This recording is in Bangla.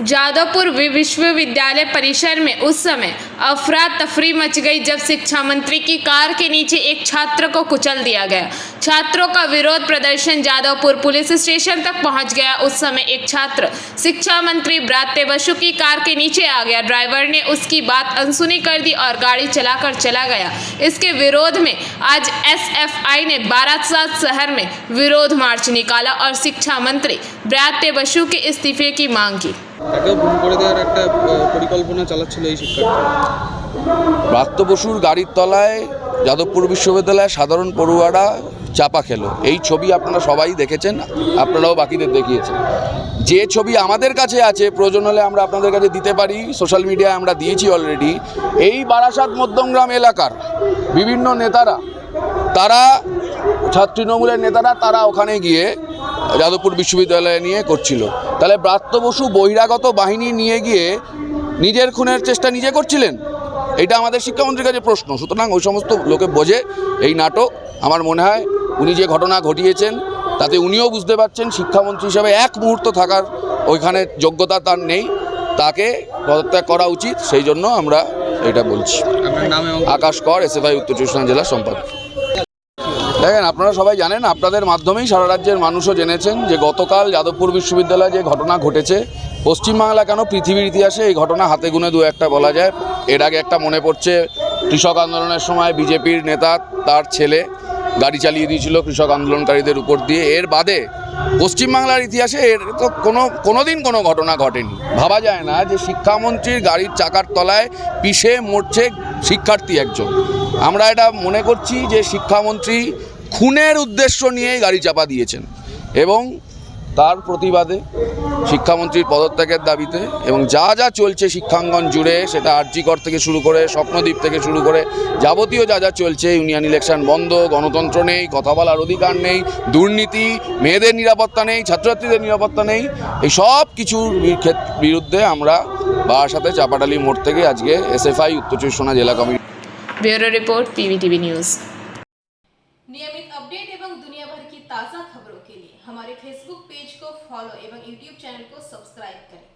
जादवपुर विश्वविद्यालय परिसर में उस समय अफरा तफरी मच गई जब शिक्षा मंत्री की कार के नीचे एक छात्र को कुचल दिया गया। छात्रों का विरोध प्रदर्शन जादवपुर पुलिस स्टेशन तक पहुंच गया। उस समय एक छात्र शिक्षा मंत्री ब्रात्य बसु की कार के नीचे आ गया। ड्राइवर ने उसकी बात अनसुनी कर दी और गाड़ी चलाकर चला गया। इसके विरोध में आज एसएफआई ने बारासात शहर में विरोध मार्च निकाला और शिक्षा मंत्री ब्रात्य बसु के इस्तीफे की मांग की। তাকেও গুম করে দেওয়ার একটা পরিকল্পনা চালাচ্ছিল এই শিক্ষার্থী। ব্রাত্য বসুর গাড়ির তলায় যাদবপুর বিশ্ববিদ্যালয়ের সাধারণ পড়ুয়ারা চাপা খেলো, এই ছবি আপনারা সবাই দেখেছেন, আপনারাও বাকিদের দেখিয়েছেন। যে ছবি আমাদের কাছে আছে, প্রয়োজন হলে আমরা আপনাদের কাছে দিতে পারি, সোশ্যাল মিডিয়ায় আমরা দিয়েছি অলরেডি। এই বারাসাত মধ্যমগ্রাম এলাকার বিভিন্ন নেতারা, তারা তৃণমূলের নেতারা, তারা ওখানে গিয়ে যাদবপুর বিশ্ববিদ্যালয়ে নিয়ে করছিল। তাহলে ব্রাত্য বসু বহিরাগত বাহিনী নিয়ে গিয়ে নিজের খুনের চেষ্টা নিজে করছিলেন, এটা আমাদের শিক্ষামন্ত্রীর কাছে প্রশ্ন। সুতরাং ওই সমস্ত লোকে বোঝে এই নাটক। আমার মনে হয় উনি যে ঘটনা ঘটিয়েছেন তাতে উনিও বুঝতে পারছেন শিক্ষামন্ত্রী হিসাবে এক মুহূর্ত থাকার ওইখানে যোগ্যতা তার নেই, তাকে পদত্যাগ করা উচিত। সেই জন্য আমরা এটা বলছি। আকাশ কর, এসএফআই উত্তর চব্বিশ পরগনা জেলা সম্পাদক। দেখেন, আপনারা সবাই জানেন, আপনাদের মাধ্যমেই সারা রাজ্যের মানুষও জেনেছেন যে গতকাল যাদবপুর বিশ্ববিদ্যালয়ে যে ঘটনা ঘটেছে, পশ্চিমবাংলা কেন পৃথিবীর ইতিহাসে এই ঘটনা হাতে গুনে দু একটা বলা যায়। এর আগে একটা মনে পড়ছে, কৃষক আন্দোলনের সময় বিজেপির নেতা তার ছেলে গাড়ি চালিয়ে দিয়েছিল কৃষক আন্দোলনকারীদের উপর দিয়ে। এর বাদে পশ্চিমবাংলার ইতিহাসে এর তো কোনোদিন কোনো ঘটনা ঘটেনি। ভাবা যায় না যে শিক্ষামন্ত্রীর গাড়ির চাকার তলায় পিষে মরছে শিক্ষার্থী একজন। আমরা এটা মনে করছি যে শিক্ষামন্ত্রী খুনের উদ্দেশ্য নিয়েই গাড়ি চাপা দিয়েছেন এবং তার প্রতিবাদে শিক্ষামন্ত্রীর পদত্যাগের দাবিতে এবং যা যা চলছে শিক্ষাঙ্গন জুড়ে, সেটা আরজি কর থেকে শুরু করে স্বপ্নদ্বীপ থেকে শুরু করে যাবতীয় যা যা চলছে, ইউনিয়ন ইলেকশন বন্ধ, গণতন্ত্র নেই, কথা বলার অধিকার নেই, দুর্নীতি, মেয়েদের নিরাপত্তা নেই, ছাত্রছাত্রীদের নিরাপত্তা নেই, এই সব কিছুর বিরুদ্ধে আমরা বারাসাতে চাপাডালি মোড় থেকে আজকে एसएफआई उत्तर चब्बिश परगना जिला committee. Bureau report, PVTV news. नियमित अपडेट एवं दुनिया भर की ताज़ा खबरों के लिए हमारे फेसबुक पेज को फॉलो एवं यूट्यूब चैनल को सब्सक्राइब करें।